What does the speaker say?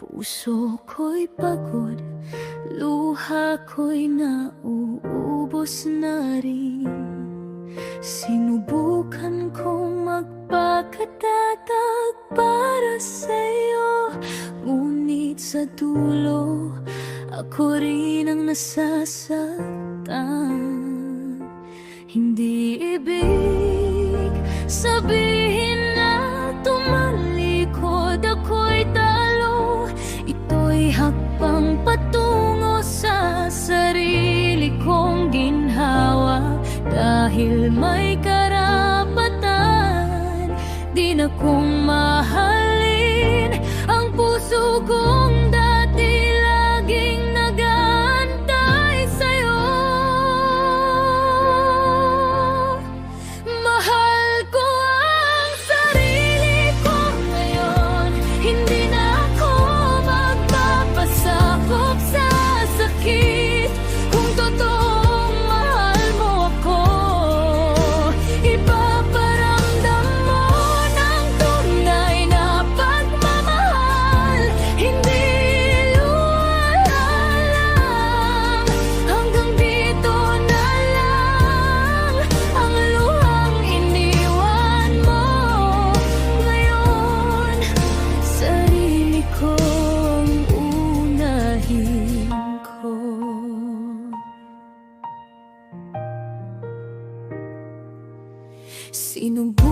Puso ko'y pagod, luha ko'y nauubos na rin. Sinubukan kong magpakatatag para sa'yo, ngunit sa dulo, ako rin ang nasasaktan. Hindi ibig sabihin na tumalikod ako'y talo. Ito'y hakbang patungo sa sarili kong ginhawa. Dahil may karapatan din akong mahalin ang puso kong dati laging nag-aantay sa'yo. Mahal ko ang sarili ko ngayon, hindi na ako magpapasakop sa sakit. Kung totoong mahal mo ako, ipaparamdam mo ng tunay na pagmamahal. Hindi luwala lang, hanggang dito na lang ang luhang iniwan mo. Ngayon, sarili kong unahin ko. Sinubukan